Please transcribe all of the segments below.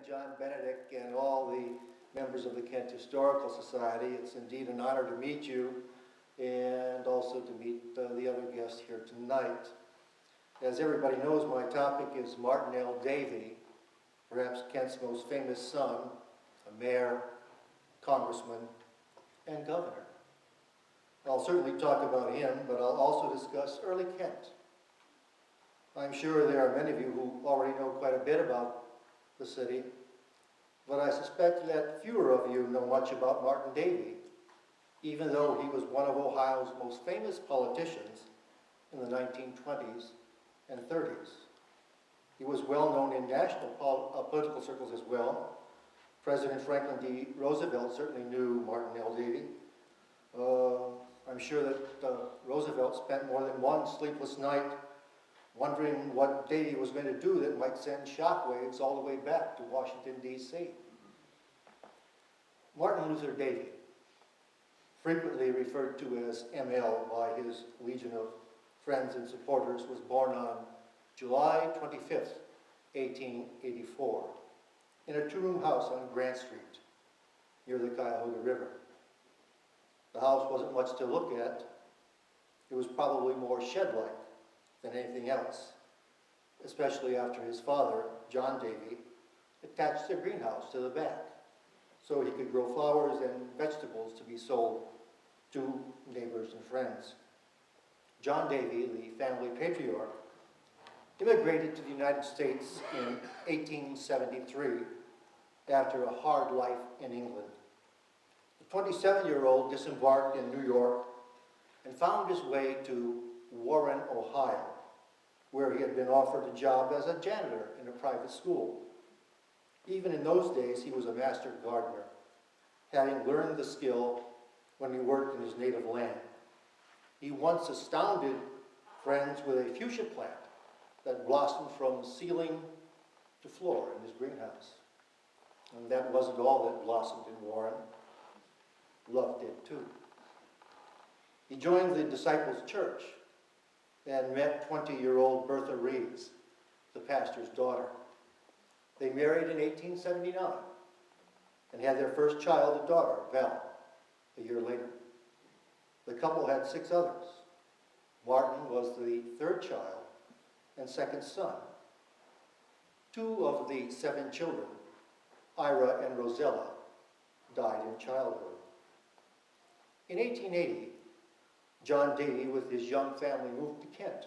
John Benedict and all the members of the Kent Historical Society. It's indeed an honor to meet you and also to meet the other guests here tonight. As everybody knows, my topic is Martin L. Davey, perhaps Kent's most famous son, a mayor, congressman, and governor. I'll certainly talk about him, but I'll also discuss early Kent. I'm sure there are many of you who already know quite a bit about the city, but I suspect that fewer of you know much about Martin Davey, even though he was one of Ohio's most famous politicians in the 1920s and 30s. He was well known in national political circles as well. President Franklin D. Roosevelt certainly knew Martin L. Davey. I'm sure that Roosevelt spent more than one sleepless night wondering what Davey was going to do that might send shockwaves all the way back to Washington, D.C. Martin Luther Davey, frequently referred to as ML by his legion of friends and supporters, was born on July 25th, 1884, in a two-room house on Grant Street, near the Cuyahoga River. The house wasn't much to look at. It was probably more shed-like than anything else, especially after his father, John Davey, attached a greenhouse to the back so he could grow flowers and vegetables to be sold to neighbors and friends. John Davey, the family patriarch, immigrated to the United States in 1873 after a hard life in England. The 27-year-old disembarked in New York and found his way to Warren, Ohio, where he had been offered a job as a janitor in a private school. Even in those days, he was a master gardener, having learned the skill when he worked in his native land. He once astounded friends with a fuchsia plant that blossomed from ceiling to floor in his greenhouse. And that wasn't all that blossomed in Warren. Love did too. He joined the Disciples' Church and met 20-year-old Bertha Reeves, the pastor's daughter. They married in 1879 and had their first child, a daughter, Val, a year later. The couple had 6 others. Martin was the third child and second son. 2 of the 7 children, Ira and Rosella, died in childhood. In 1880, John Davey, with his young family, moved to Kent,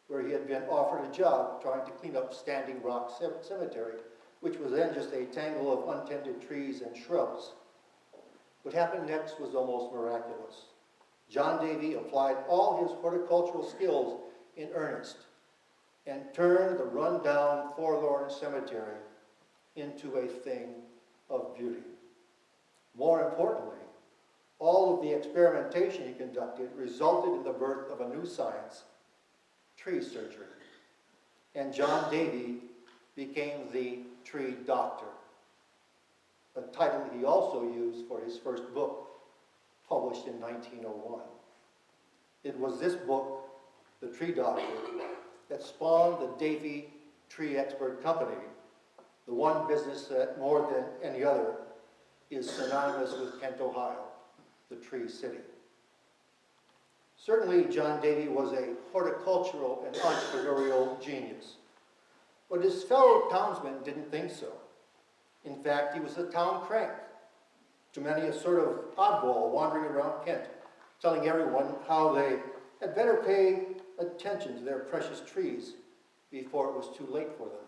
where he had been offered a job trying to clean up Standing Rock Cemetery, which was then just a tangle of untended trees and shrubs. What happened next was almost miraculous. John Davey applied all his horticultural skills in earnest and turned the run-down, forlorn cemetery into a thing of beauty. More importantly, all of the experimentation he conducted resulted in the birth of a new science, tree surgery. And John Davey became the tree doctor, a title he also used for his first book, published in 1901. It was this book, The Tree Doctor, that spawned the Davey Tree Expert Company, the one business that more than any other is synonymous with Kent, Ohio, the Tree City. Certainly, John Davey was a horticultural and entrepreneurial genius, but his fellow townsmen didn't think so. In fact, he was a town crank, to many a sort of oddball wandering around Kent, telling everyone how they had better pay attention to their precious trees before it was too late for them.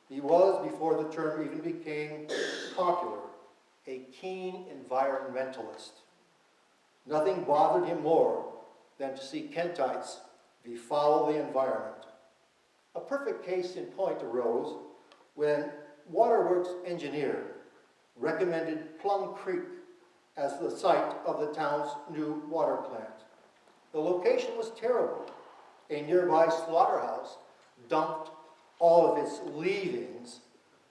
He was, before the term even became popular, a keen environmentalist. Nothing bothered him more than to see Kentites befoul the environment. A perfect case in point arose when Waterworks engineer recommended Plum Creek as the site of the town's new water plant. The location was terrible. A nearby slaughterhouse dumped all of its leavings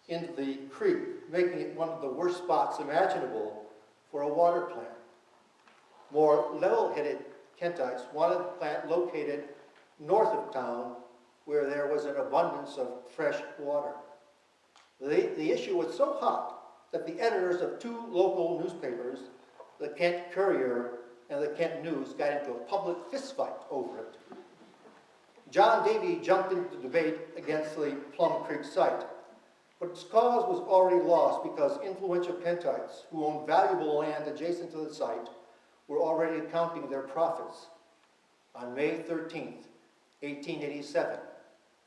into the creek, making it one of the worst spots imaginable for a water plant. More level-headed Kentites wanted the plant located north of town where there was an abundance of fresh water. The issue was so hot that the editors of two local newspapers, the Kent Courier and the Kent News, got into a public fistfight over it. John Davey jumped into the debate against the Plum Creek site, but its cause was already lost because influential Kentites who owned valuable land adjacent to the site were already counting their profits. On May 13th, 1887,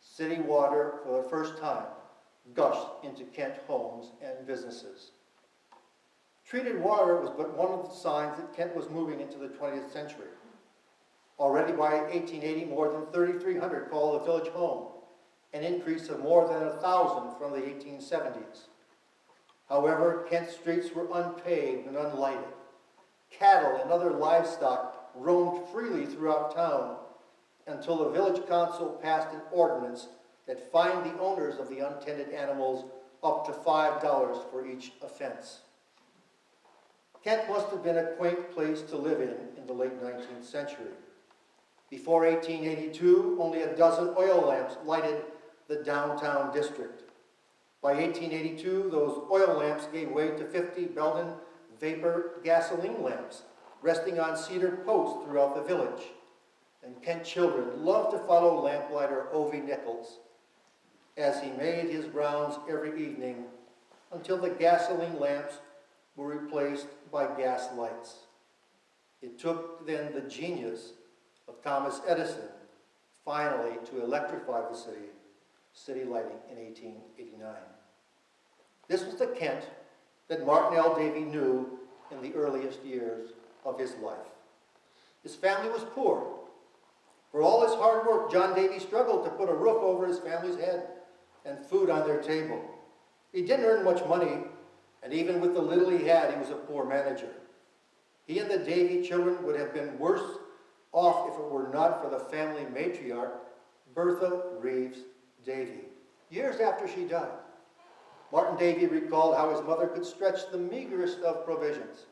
city water for the first time gushed into Kent homes and businesses. Treated water was but one of the signs that Kent was moving into the 20th century. Already by 1880, more than 3,300 called the village home, an increase of more than 1,000 from the 1870s. However, Kent streets were unpaved and unlighted. Cattle and other livestock roamed freely throughout town until the village council passed an ordinance that fined the owners of the untended animals up to $5 for each offense. Kent must have been a quaint place to live in the late 19th century. Before 1882, only a dozen oil lamps lighted the downtown district. By 1882, those oil lamps gave way to 50 Belden vapor gasoline lamps resting on cedar posts throughout the village. And Kent children loved to follow lamplighter Ovie Nichols as he made his rounds every evening until the gasoline lamps were replaced by gas lights. It took then the genius of Thomas Edison finally to electrify the city lighting in 1889. This was the Kent that Martin L. Davey knew in the earliest years of his life. His family was poor. For all his hard work, John Davey struggled to put a roof over his family's head and food on their table. He didn't earn much money, and even with the little he had, he was a poor manager. He and the Davey children would have been worse off if it were not for the family matriarch, Bertha Reeves Davey. Years after she died, Martin Davey recalled how his mother could stretch the meagerest of provisions.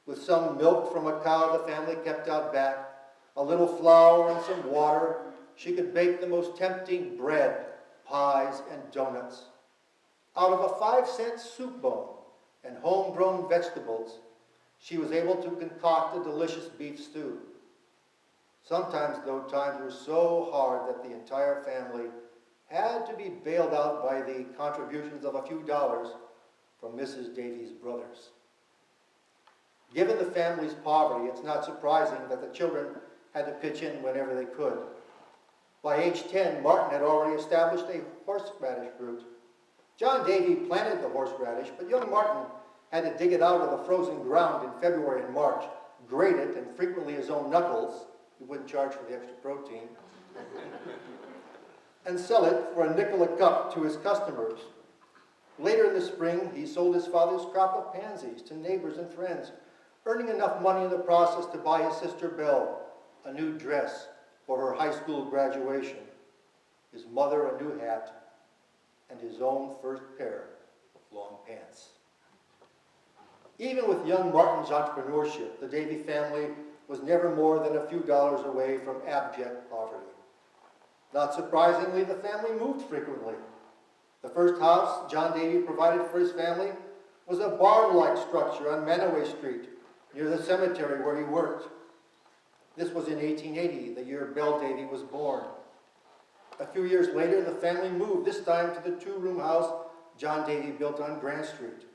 With some milk from a cow the family kept out back, a little flour and some water, she could bake the most tempting bread, pies, and donuts. Out of a 5-cent soup bone and homegrown vegetables, she was able to concoct a delicious beef stew. Sometimes, though, times were so hard that the entire family had to be bailed out by the contributions of a few dollars from Mrs. Davey's brothers. Given the family's poverty, it's not surprising that the children had to pitch in whenever they could. By age 10, Martin had already established a horseradish root. John Davey planted the horseradish, but young Martin had to dig it out of the frozen ground in February and March, grate it, and frequently his own knuckles, he wouldn't charge for the extra protein, and sell it for a nickel a cup to his customers. Later in the spring, he sold his father's crop of pansies to neighbors and friends, earning enough money in the process to buy his sister Belle a new dress for her high school graduation, his mother a new hat, and his own first pair of long pants. Even with young Martin's entrepreneurship, the Davey family was never more than a few dollars away from abject poverty. Not surprisingly, the family moved frequently. The first house John Davey provided for his family was a barn-like structure on Manaway Street, near the cemetery where he worked. This was in 1880, the year Belle Davey was born. A few years later, the family moved, this time to the 2-room house John Davey built on Grant Street.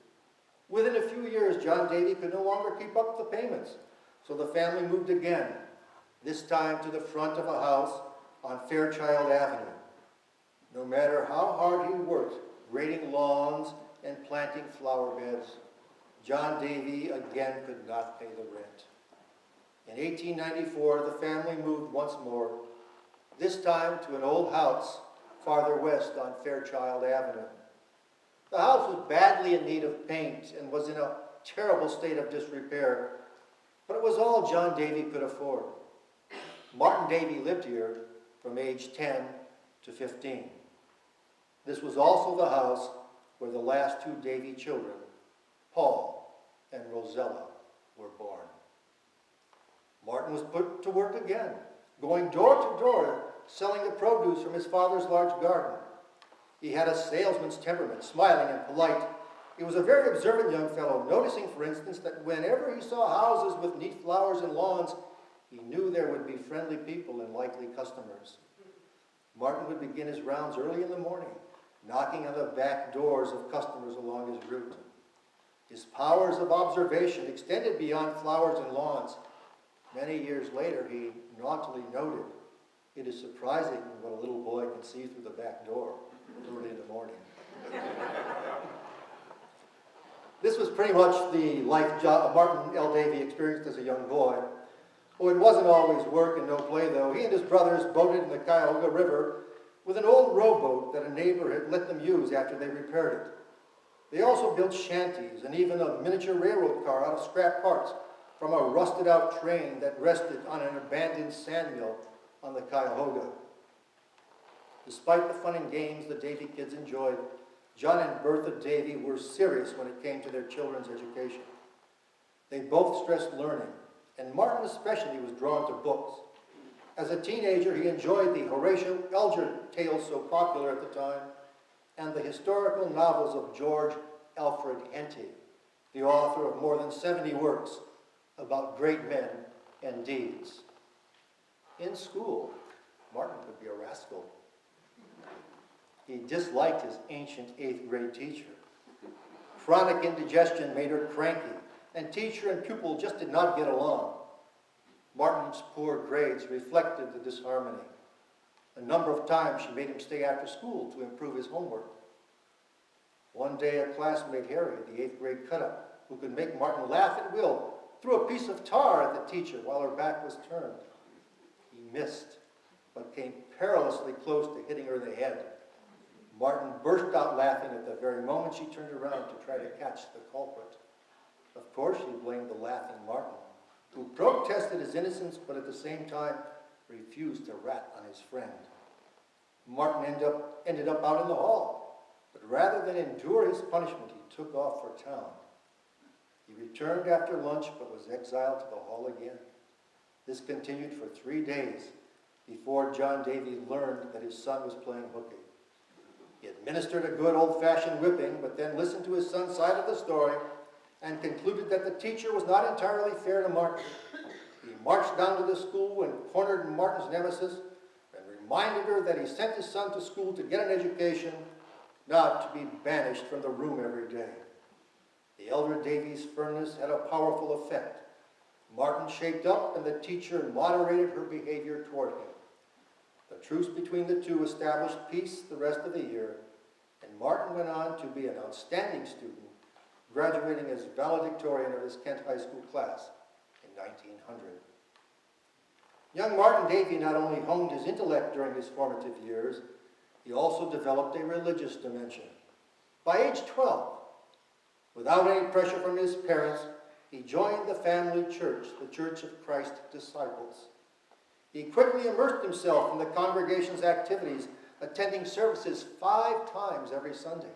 Within a few years, John Davey could no longer keep up the payments, so the family moved again, this time to the front of a house on Fairchild Avenue. No matter how hard he worked, grading lawns and planting flower beds, John Davey again could not pay the rent. In 1894, the family moved once more, this time to an old house farther west on Fairchild Avenue. The house was badly in need of paint and was in a terrible state of disrepair, but it was all John Davey could afford. Martin Davey lived here from age 10 to 15. This was also the house where the last 2 Davey children, Paul and Rosella, were born. Martin was put to work again, going door to door, selling the produce from his father's large garden. He had a salesman's temperament, smiling and polite. He was a very observant young fellow, noticing, for instance, that whenever he saw houses with neat flowers and lawns, he knew there would be friendly people and likely customers. Martin would begin his rounds early in the morning, knocking on the back doors of customers along his route. His powers of observation extended beyond flowers and lawns. Many years later, he naughtily noted, "It is surprising what a little boy can see through the back door early in the morning." This was pretty much the life Martin L. Davey experienced as a young boy. Oh, it wasn't always work and no play, though. He and his brothers boated in the Cuyahoga River with an old rowboat that a neighbor had let them use after they repaired it. They also built shanties and even a miniature railroad car out of scrap parts from a rusted-out train that rested on an abandoned sandmill on the Cuyahoga. Despite the fun and games the Davey kids enjoyed, John and Bertha Davey were serious when it came to their children's education. They both stressed learning, and Martin especially was drawn to books. As a teenager, he enjoyed the Horatio Alger tales so popular at the time, and the historical novels of George Alfred Henty, the author of more than 70 works about great men and deeds. In school, Martin could be a rascal. He disliked his ancient 8th grade teacher. Chronic indigestion made her cranky, and teacher and pupil just did not get along. Martin's poor grades reflected the disharmony. A number of times she made him stay after school to improve his homework. One day a classmate, Harry, the 8th grade cut-up, who could make Martin laugh at will, threw a piece of tar at the teacher while her back was turned. He missed, but came perilously close to hitting her in the head. Martin burst out laughing at the very moment she turned around to try to catch the culprit. Of course, she blamed the laughing Martin, who protested his innocence, but at the same time refused to rat on his friend. Martin ended up out in the hall, but rather than endure his punishment, he took off for town. He returned after lunch, but was exiled to the hall again. This continued for 3 days before John Davey learned that his son was playing hooky. He administered a good old-fashioned whipping, but then listened to his son's side of the story and concluded that the teacher was not entirely fair to Martin. He marched down to the school and cornered Martin's nemesis and reminded her that he sent his son to school to get an education, not to be banished from the room every day. The elder Davey's firmness had a powerful effect. Martin shaped up, and the teacher moderated her behavior toward him. The truce between the two established peace the rest of the year, and Martin went on to be an outstanding student, graduating as valedictorian of his Kent High School class in 1900. Young Martin Davey not only honed his intellect during his formative years, he also developed a religious dimension. By age 12, without any pressure from his parents, he joined the family church, the Church of Christ Disciples. He quickly immersed himself in the congregation's activities, attending services 5 times every Sunday.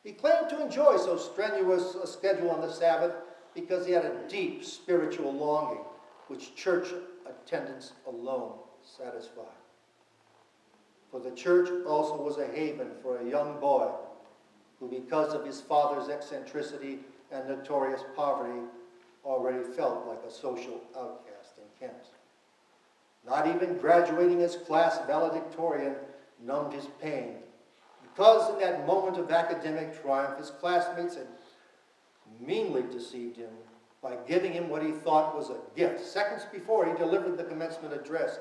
He claimed to enjoy so strenuous a schedule on the Sabbath because he had a deep spiritual longing, which church attendance alone satisfied. For the church also was a haven for a young boy who, because of his father's eccentricity and notorious poverty, already felt like a social outcast in Kent. Not even graduating as class valedictorian numbed his pain, because in that moment of academic triumph, his classmates had meanly deceived him by giving him what he thought was a gift. Seconds before he delivered the commencement address,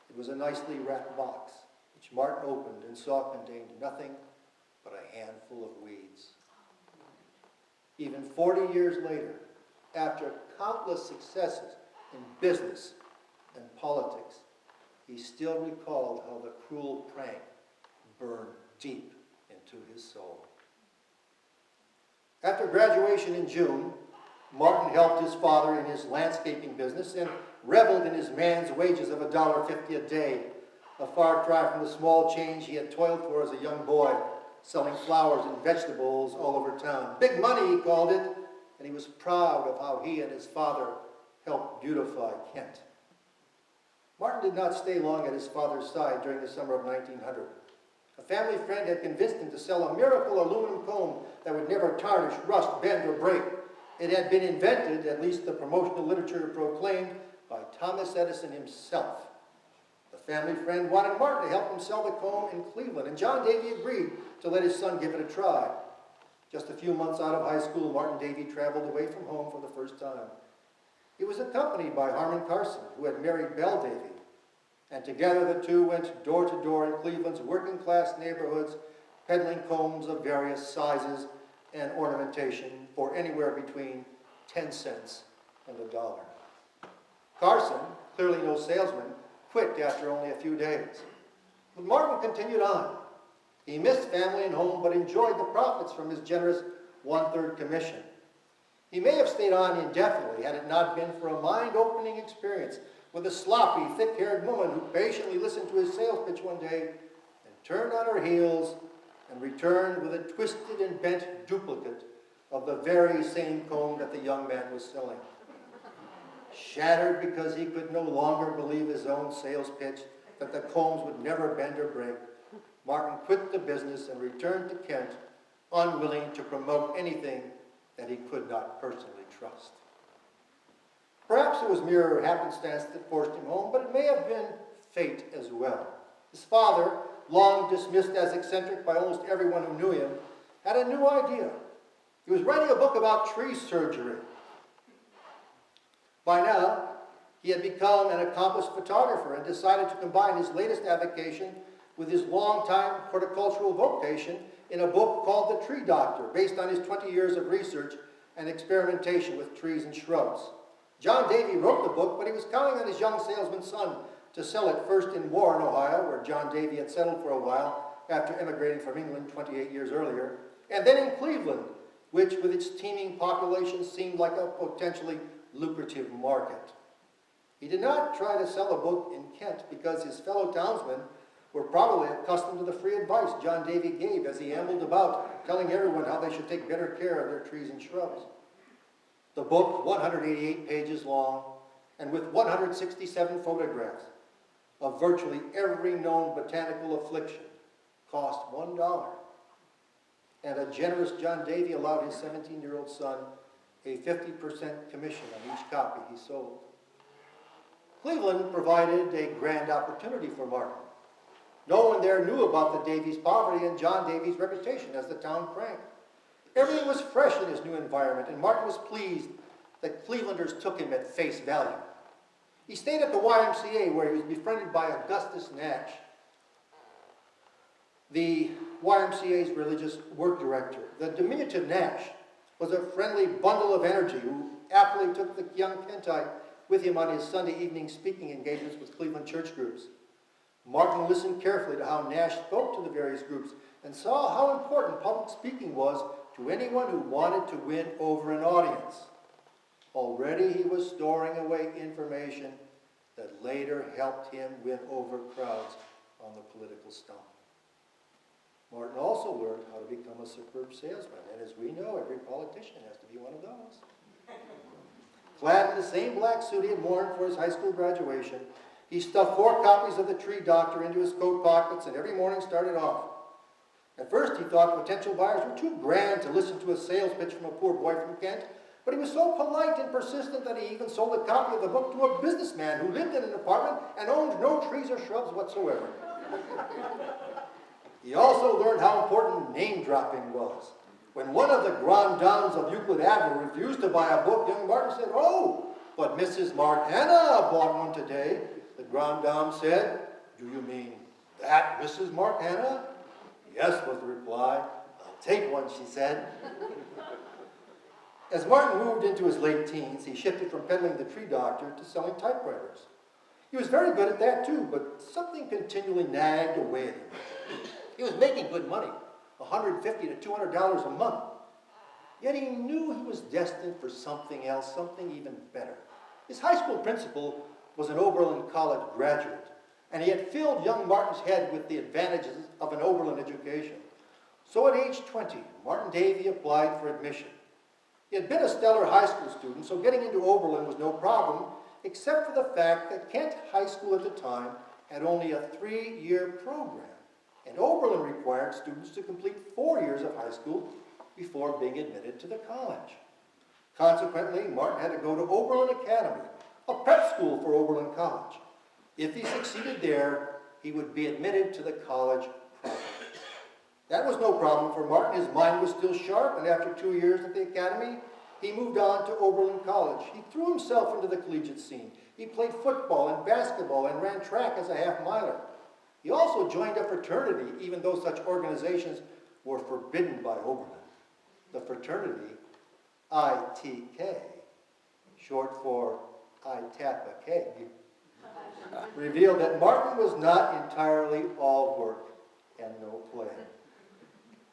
it was a nicely wrapped box, which Martin opened and saw contained nothing but a handful of weeds. Even 40 years later, after countless successes in business and politics, he still recalled how the cruel prank burned deep into his soul. After graduation in June, Martin helped his father in his landscaping business and reveled in his man's wages of $1.50 a day, a far cry from the small change he had toiled for as a young boy, selling flowers and vegetables all over town. Big money, he called it, and he was proud of how he and his father helped beautify Kent. Martin did not stay long at his father's side during the summer of 1900. A family friend had convinced him to sell a miracle aluminum comb that would never tarnish, rust, bend, or break. It had been invented, at least the promotional literature proclaimed, by Thomas Edison himself. The family friend wanted Martin to help him sell the comb in Cleveland, and John Davey agreed to let his son give it a try. Just a few months out of high school, Martin Davey traveled away from home for the first time. He was accompanied by Harmon Carson, who had married Belle Davey, and together the two went door to door in Cleveland's working-class neighborhoods, peddling combs of various sizes and ornamentation for anywhere between 10 cents and $1. Carson, clearly no salesman, quit after only a few days. But Martin continued on. He missed family and home, but enjoyed the profits from his generous one-third commission. He may have stayed on indefinitely had it not been for a mind-opening experience with a sloppy, thick-haired woman who patiently listened to his sales pitch one day and turned on her heels and returned with a twisted and bent duplicate of the very same comb that the young man was selling. Shattered because he could no longer believe his own sales pitch that the combs would never bend or break, Martin quit the business and returned to Kent, unwilling to promote anything that he could not personally trust. Perhaps it was mere happenstance that forced him home, but it may have been fate as well. His father, long dismissed as eccentric by almost everyone who knew him, had a new idea. He was writing a book about tree surgery. By now, he had become an accomplished photographer and decided to combine his latest avocation with his long-time horticultural vocation in a book called The Tree Doctor, based on his 20 years of research and experimentation with trees and shrubs. John Davey wrote the book, but he was counting on his young salesman's son to sell it first in Warren, Ohio, where John Davey had settled for a while after emigrating from England 28 years earlier, and then in Cleveland, which with its teeming population seemed like a potentially lucrative market. He did not try to sell a book in Kent because his fellow townsmen were probably accustomed to the free advice John Davey gave as he ambled about, telling everyone how they should take better care of their trees and shrubs. The book, 188 pages long, and with 167 photographs of virtually every known botanical affliction, cost $1. And a generous John Davey allowed his 17-year-old son a 50% commission on each copy he sold. Cleveland provided a grand opportunity for Martin. No one there knew about the Davies' poverty and John Davey's reputation as the town crank. Everything was fresh in his new environment, and Martin was pleased that Clevelanders took him at face value. He stayed at the YMCA, where he was befriended by Augustus Nash, the YMCA's religious work director. The diminutive Nash was a friendly bundle of energy who aptly took the young Kentite with him on his Sunday evening speaking engagements with Cleveland church groups. Martin listened carefully to how Nash spoke to the various groups and saw how important public speaking was to anyone who wanted to win over an audience. Already he was storing away information that later helped him win over crowds on the political stump. Martin also learned how to become a superb salesman, and as we know, every politician has to be one of those. Clad in the same black suit he had worn for his high school graduation, he stuffed 4 copies of The Tree Doctor into his coat pockets and every morning started off. At first he thought potential buyers were too grand to listen to a sales pitch from a poor boy from Kent, but he was so polite and persistent that he even sold a copy of the book to a businessman who lived in an apartment and owned no trees or shrubs whatsoever. He also learned how important name-dropping was. When one of the grand dames of Euclid Avenue refused to buy a book, young Martin said, "Oh, but Mrs. Mark Hanna bought one today." The grand dame said, "Do you mean that Mrs. Mark Hanna?" "Yes," was the reply. "I'll take one," she said. As Martin moved into his late teens, he shifted from peddling The Tree Doctor to selling typewriters. He was very good at that too, but something continually nagged away at him. He was making good money, $150 to $200 a month. Yet he knew he was destined for something else, something even better. His high school principal was an Oberlin College graduate, and he had filled young Martin's head with the advantages of an Oberlin education. So at age 20, Martin Davey applied for admission. He had been a stellar high school student, so getting into Oberlin was no problem, except for the fact that Kent High School at the time had only a 3-year program. and Oberlin required students to complete 4 years of high school before being admitted to the college. Consequently, Martin had to go to Oberlin Academy, a prep school for Oberlin College. If he succeeded there, he would be admitted to the college proper. That was no problem for Martin. His mind was still sharp, and after 2 years at the academy, he moved on to Oberlin College. He threw himself into the collegiate scene. He played football and basketball and ran track as a half-miler. He also joined a fraternity, even though such organizations were forbidden by Oberlin. The fraternity, ITK, short for I Tap a Keg, revealed that Martin was not entirely all work and no play.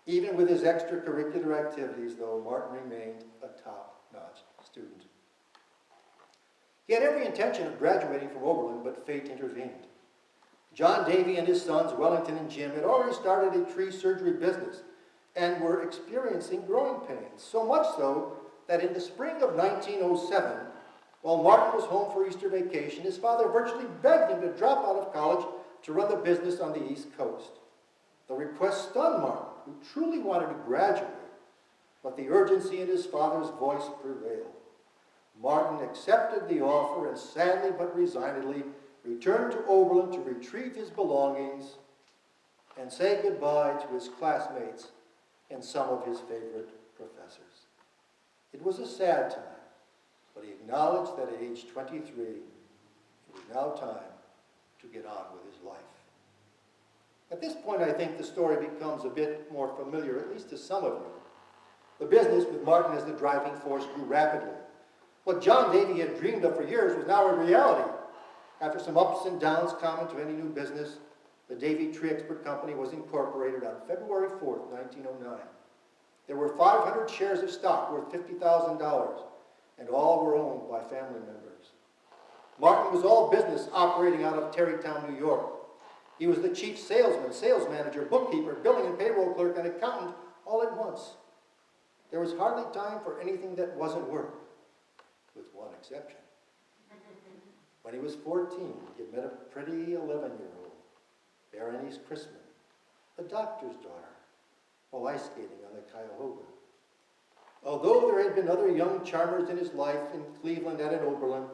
Even with his extracurricular activities, though, Martin remained a top-notch student. He had every intention of graduating from Oberlin, but fate intervened. John Davey and his sons, Wellington and Jim, had already started a tree surgery business and were experiencing growing pains, so much so that in the spring of 1907, while Martin was home for Easter vacation, his father virtually begged him to drop out of college to run the business on the East Coast. The request stunned Martin, who truly wanted to graduate, but the urgency in his father's voice prevailed. Martin accepted the offer and sadly but resignedly returned to Oberlin to retrieve his belongings and say goodbye to his classmates and some of his favorite professors. It was a sad time, but he acknowledged that at age 23, it was now time to get on with his life. At this point, I think the story becomes a bit more familiar, at least to some of you. The business, with Martin as the driving force, grew rapidly. What John Davey had dreamed of for years was now a reality. After some ups and downs common to any new business, the Davey Tree Expert Company was incorporated on February 4th, 1909. There were 500 shares of stock worth $50,000, and all were owned by family members. Martin was all business operating out of Tarrytown, New York. He was the chief salesman, sales manager, bookkeeper, billing and payroll clerk, and accountant all at once. There was hardly time for anything that wasn't work, with one exception. When he was 14, he had met a pretty 11-year-old, Berenice, a doctor's daughter, while ice skating on the Cuyahoga. Although there had been other young charmers in his life in Cleveland and in Oberlin,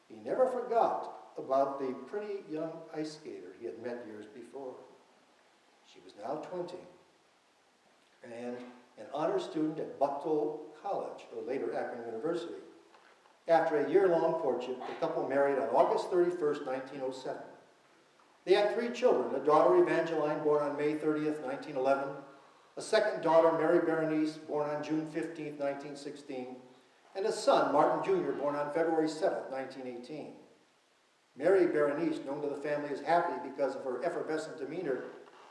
he never forgot about the pretty young ice skater he had met years before. She was now 20 and an honor student at Bucktown College, or later Akron University. After a year-long courtship, the couple married on August 31st, 1907. They had 3 children, a daughter, Evangeline, born on May 30th, 1911, a second daughter, Mary Berenice, born on June 15th, 1916, and a son, Martin Jr., born on February 7th, 1918. Mary Berenice, known to the family as Happy because of her effervescent demeanor,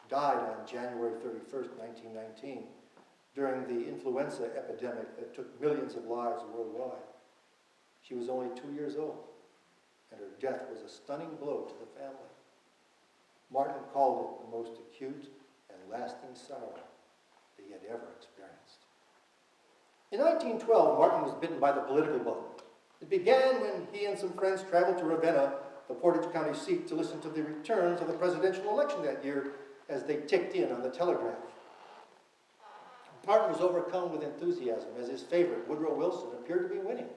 died on January 31st, 1919, during the influenza epidemic that took millions of lives worldwide. She was only 2 years old, and her death was a stunning blow to the family. Martin called it the most acute and lasting sorrow that he had ever experienced. In 1912, Martin was bitten by the political bug. It began when he and some friends traveled to Ravenna, the Portage County seat, to listen to the returns of the presidential election that year as they ticked in on the telegraph. Martin was overcome with enthusiasm as his favorite, Woodrow Wilson, appeared to be winning.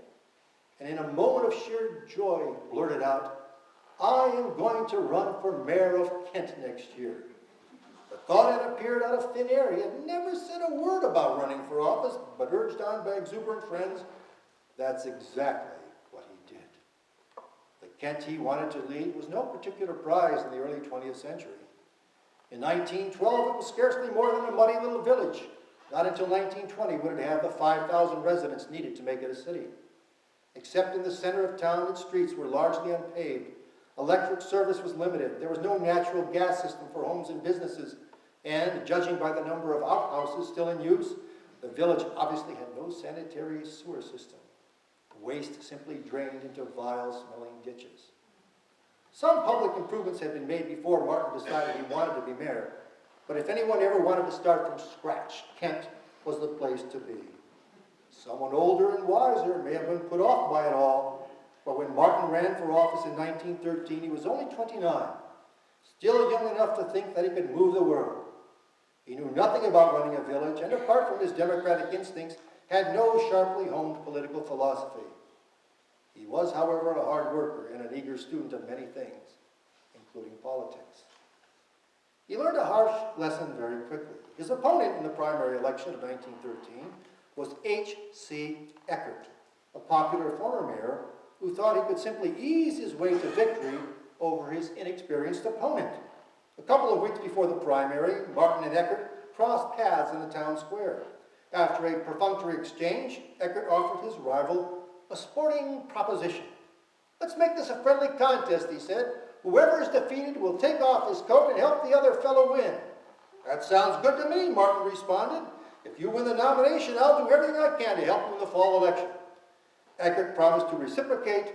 And in a moment of sheer joy, blurted out, "I am going to run for mayor of Kent next year." The thought had appeared out of thin air. He had never said a word about running for office, but urged on by exuberant friends, that's exactly what he did. The Kent he wanted to lead was no particular prize in the early 20th century. In 1912, it was scarcely more than a muddy little village. Not until 1920 would it have the 5,000 residents needed to make it a city. Except in the center of town, its streets were largely unpaved. Electric service was limited. There was no natural gas system for homes and businesses. And, judging by the number of outhouses still in use, the village obviously had no sanitary sewer system. Waste simply drained into vile-smelling ditches. Some public improvements had been made before Martin decided he wanted to be mayor. But if anyone ever wanted to start from scratch, Kent was the place to be. Someone older and wiser may have been put off by it all, but when Martin ran for office in 1913, he was only 29, still young enough to think that he could move the world. He knew nothing about running a village, and apart from his democratic instincts, had no sharply honed political philosophy. He was, however, a hard worker and an eager student of many things, including politics. He learned a harsh lesson very quickly. His opponent in the primary election of 1913 was H.C. Eckert, a popular former mayor who thought he could simply ease his way to victory over his inexperienced opponent. A couple of weeks before the primary, Martin and Eckert crossed paths in the town square. After a perfunctory exchange, Eckert offered his rival a sporting proposition. "Let's make this a friendly contest," he said. "Whoever is defeated will take off his coat and help the other fellow win." "That sounds good to me," Martin responded. "If you win the nomination, I'll do everything I can to help you in the fall election." Eckert promised to reciprocate,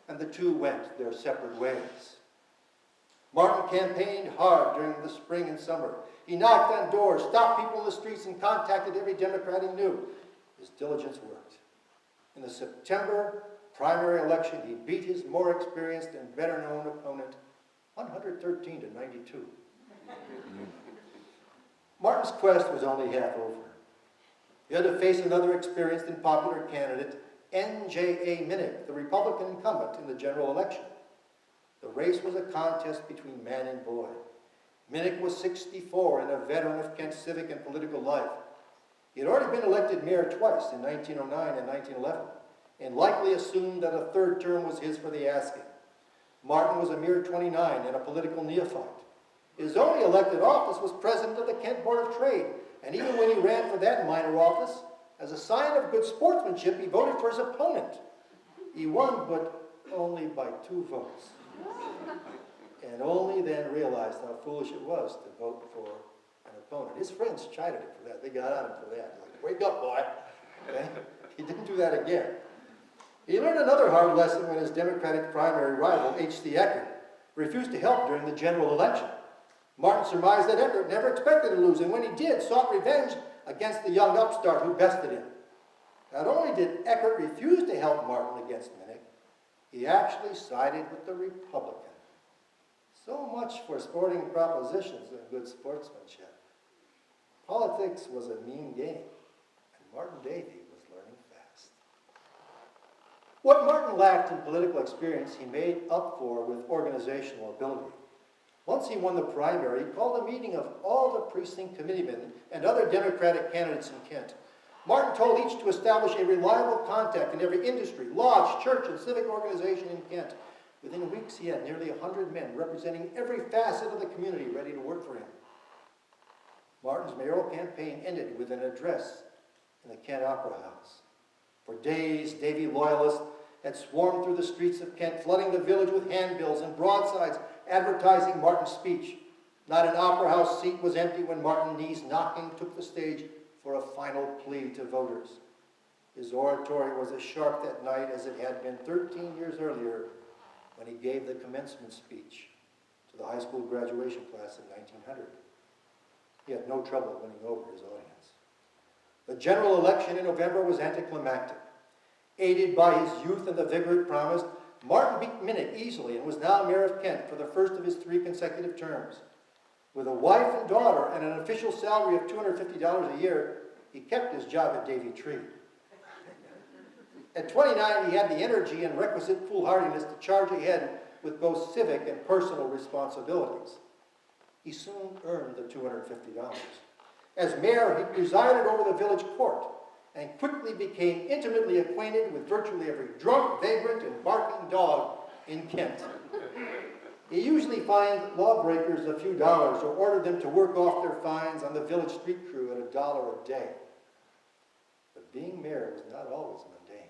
and the two went their separate ways. Martin campaigned hard during the spring and summer. He knocked on doors, stopped people in the streets, and contacted every Democrat he knew. His diligence worked. In the September primary election, he beat his more experienced and better-known opponent 113 to 92. Martin's quest was only half over. He had to face another experienced and popular candidate, N.J.A. Minnick, the Republican incumbent in the general election. The race was a contest between man and boy. Minnick was 64 and a veteran of Kent's civic and political life. He had already been elected mayor twice, in 1909 and 1911, and likely assumed that a third term was his for the asking. Martin was a mere 29 and a political neophyte. His only elected office was president of the Kent Board of Trade, and even when he ran for that minor office, as a sign of good sportsmanship, he voted for his opponent. He won, but only by 2 votes. And only then realized how foolish it was to vote for an opponent. His friends chided him for that. They got on him for that. Like, "Wake up, boy." Okay? He didn't do that again. He learned another hard lesson when his Democratic primary rival, H.C. Eckert, refused to help during the general election. Martin surmised that Eckert never expected to lose, and when he did, sought revenge against the young upstart who bested him. Not only did Eckert refuse to help Martin against Minnick, he actually sided with the Republican. So much for sporting propositions and good sportsmanship. Politics was a mean game, and Martin Davey was learning fast. What Martin lacked in political experience, he made up for with organizational ability. Once he won the primary, he called a meeting of all the precinct committeemen and other Democratic candidates in Kent. Martin told each to establish a reliable contact in every industry, lodge, church, and civic organization in Kent. Within weeks, he had nearly 100 men representing every facet of the community ready to work for him. Martin's mayoral campaign ended with an address in the Kent Opera House. For days, Davey loyalists had swarmed through the streets of Kent, flooding the village with handbills and broadsides advertising Martin's speech. Not an opera house seat was empty when Martin, knees knocking, took the stage for a final plea to voters. His oratory was as sharp that night as it had been 13 years earlier when he gave the commencement speech to the high school graduation class in 1900. He had no trouble winning over his audience. The general election in November was anticlimactic. Aided by his youth and the vigor it promised, Martin beat Minnick easily and was now mayor of Kent for the first of his 3 consecutive terms. With a wife and daughter and an official salary of $250 a year, he kept his job at Davey Tree. At 29, he had the energy and requisite foolhardiness to charge ahead with both civic and personal responsibilities. He soon earned the $250. As mayor, he presided over the village court and quickly became intimately acquainted with virtually every drunk, vagrant, and barking dog in Kent. He usually fined lawbreakers a few dollars or ordered them to work off their fines on the village street crew at $1 a day. But being mayor was not always mundane.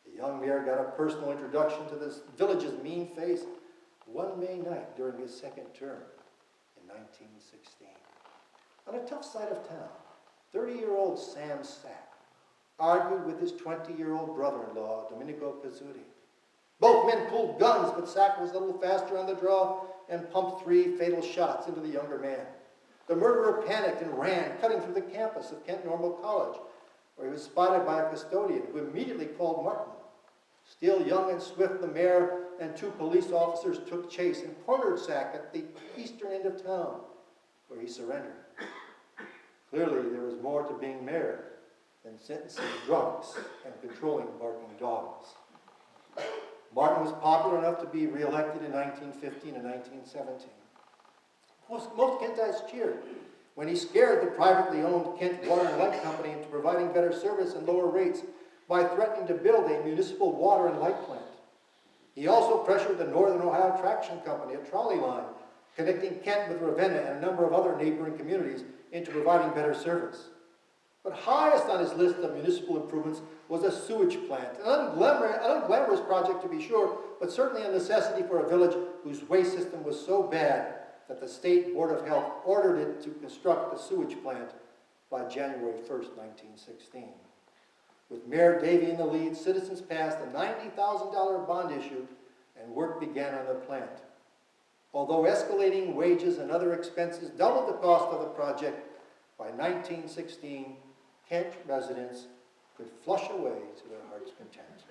The young mayor got a personal introduction to this village's mean face one May night during his second term in 1916. On a tough side of town, 30-year-old Sam Sack argued with his 20-year-old brother-in-law, Domenico Pizzuti. Both men pulled guns, but Sack was a little faster on the draw and pumped 3 fatal shots into the younger man. The murderer panicked and ran, cutting through the campus of Kent Normal College, where he was spotted by a custodian who immediately called Martin. Still young and swift, the mayor and 2 police officers took chase and cornered Sack at the eastern end of town, where he surrendered. Clearly, there was more to being mayor than sentencing drunks and controlling barking dogs. Martin was popular enough to be reelected in 1915 and 1917. Most Kentites cheered when he scared the privately owned Kent Water and Light Company into providing better service and lower rates by threatening to build a municipal water and light plant. He also pressured the Northern Ohio Traction Company, a trolley line connecting Kent with Ravenna and a number of other neighboring communities, into providing better service. But highest on his list of municipal improvements was a sewage plant, an unglamorous project to be sure, but certainly a necessity for a village whose waste system was so bad that the State Board of Health ordered it to construct the sewage plant by January 1st, 1916. With Mayor Davey in the lead, citizens passed a $90,000 bond issue and work began on the plant. Although escalating wages and other expenses doubled the cost of the project, by 1916, Kent residents could flush away to their heart's content.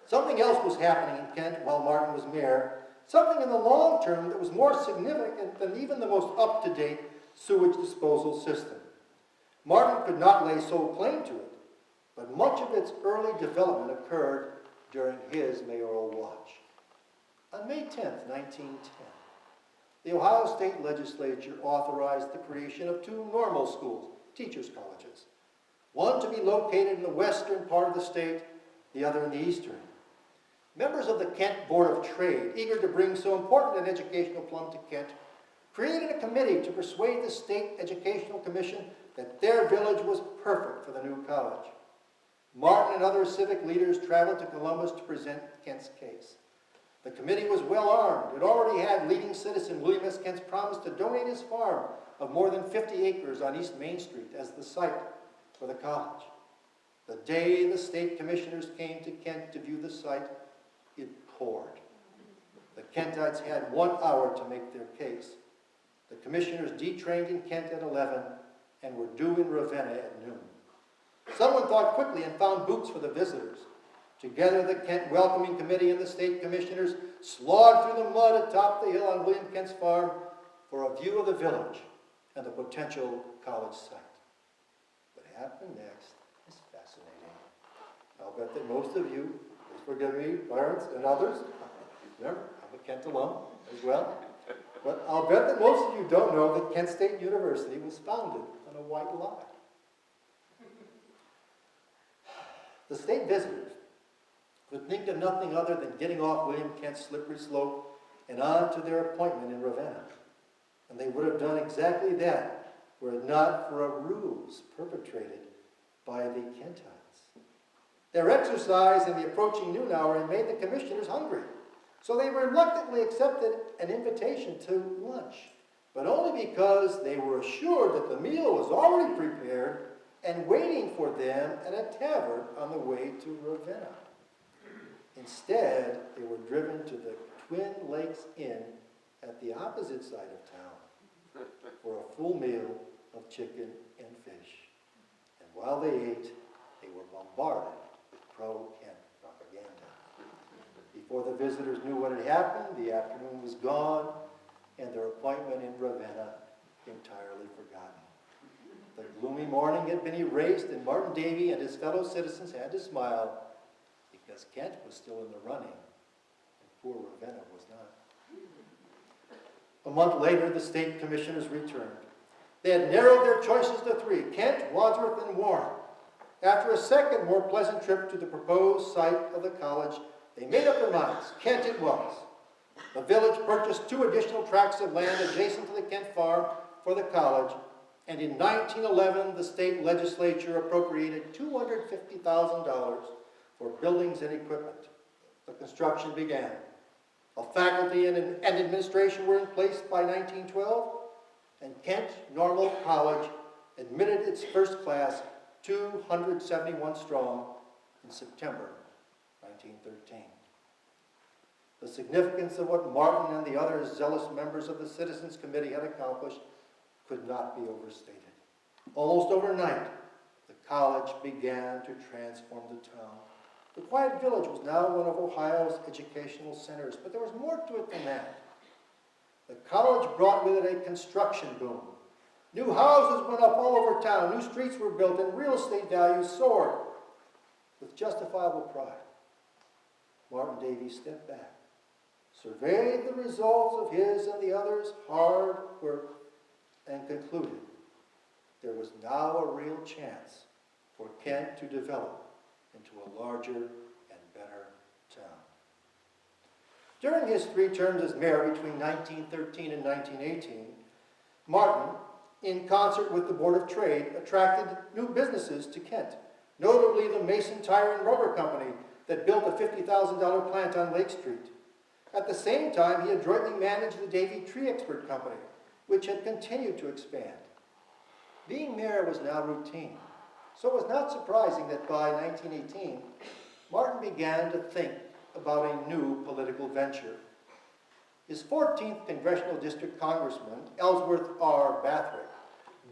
Something else was happening in Kent while Martin was mayor, something in the long term that was more significant than even the most up-to-date sewage disposal system. Martin could not lay sole claim to it, but much of its early development occurred during his mayoral watch. On May 10th, 1910, the Ohio State Legislature authorized the creation of 2 normal schools, teachers' colleges, one to be located in the western part of the state, the other in the eastern. Members of the Kent Board of Trade, eager to bring so important an educational plum to Kent, created a committee to persuade the State Educational Commission that their village was perfect for the new college. Martin and other civic leaders traveled to Columbus to present Kent's case. The committee was well armed. It already had leading citizen William S. Kent's promise to donate his farm of more than 50 acres on East Main Street as the site for the college. The day the state commissioners came to Kent to view the site, it poured. The Kentites had 1 hour to make their case. The commissioners detrained in Kent at 11 and were due in Ravenna at noon. Someone thought quickly and found boots for the visitors. Together, the Kent Welcoming Committee and the state commissioners slogged through the mud atop the hill on William Kent's farm for a view of the village and the potential college site. What happened next is fascinating. I'll bet that most of you, please forgive me, parents and others, remember, I'm a Kent alum as well, but I'll bet that most of you don't know that Kent State University was founded on a white lie. The state visitors could think of nothing other than getting off William Kent's slippery slope and on to their appointment in Ravenna. And they would have done exactly that were it not for a ruse perpetrated by the Kentites. Their exercise and the approaching noon hour had made the commissioners hungry, so they reluctantly accepted an invitation to lunch, but only because they were assured that the meal was already prepared and waiting for them at a tavern on the way to Ravenna. Instead, they were driven to the Twin Lakes Inn at the opposite side of town for a full meal of chicken and fish. And while they ate, they were bombarded with pro-Kent propaganda. Before the visitors knew what had happened, the afternoon was gone, and their appointment in Ravenna entirely forgotten. The gloomy morning had been erased, and Martin Davey and his fellow citizens had to smile because Kent was still in the running, and poor Ravenna was not. A month later, the state commissioners returned. They had narrowed their choices to 3, Kent, Wadsworth, and Warren. After a second, more pleasant trip to the proposed site of the college, they made up their minds. Kent it was. The village purchased 2 additional tracts of land adjacent to the Kent farm for the college, and in 1911, the state legislature appropriated $250,000 for buildings and equipment. The construction began. A faculty and administration were in place by 1912, and Kent Normal College admitted its first class, 271 strong, in September 1913. The significance of what Martin and the other zealous members of the Citizens Committee had accomplished could not be overstated. Almost overnight, the college began to transform the town. The quiet village was now one of Ohio's educational centers, but there was more to it than that. The college brought with it a construction boom. New houses went up all over town, new streets were built, and real estate values soared. With justifiable pride, Martin Davey stepped back, surveyed the results of his and the others' hard work, and concluded there was now a real chance for Kent to develop into a larger and better town. During his 3 terms as mayor between 1913 and 1918, Martin, in concert with the Board of Trade, attracted new businesses to Kent, notably the Mason Tire and Rubber Company that built a $50,000 plant on Lake Street. At the same time, he adroitly managed the Davey Tree Expert Company, which had continued to expand. Being mayor was now routine, so it was not surprising that by 1918, Martin began to think about a new political venture. His 14th Congressional District Congressman, Ellsworth R. Bathrick,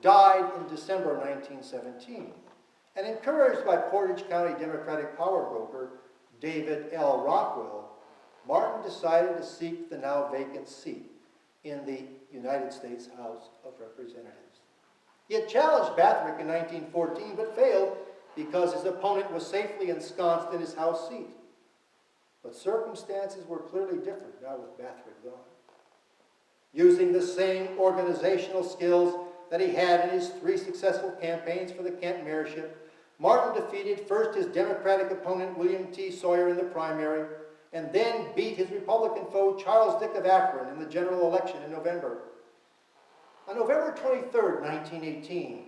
died in December 1917, and encouraged by Portage County Democratic power broker David L. Rockwell, Martin decided to seek the now vacant seat in the United States House of Representatives. He had challenged Bathrick in 1914, but failed because his opponent was safely ensconced in his House seat. But circumstances were clearly different now with Bathrick gone. Using the same organizational skills that he had in his 3 successful campaigns for the Kent mayorship, Martin defeated first his Democratic opponent William T. Sawyer in the primary, and then beat his Republican foe Charles Dick of Akron in the general election in November. On November 23, 1918,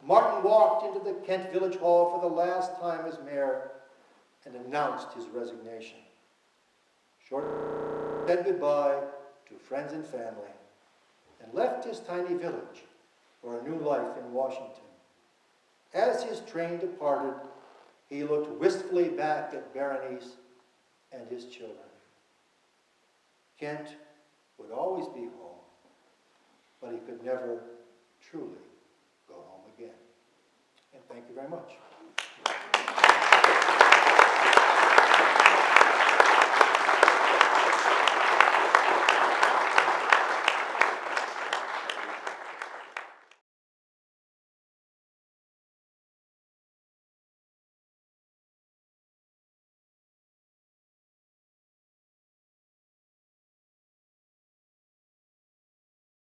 Martin walked into the Kent Village Hall for the last time as mayor and announced his resignation. Shortly said goodbye to friends and family and left his tiny village for a new life in Washington. As his train departed, he looked wistfully back at Berenice and his children. Kent would always be home, but he could never truly go home again. And thank you very much.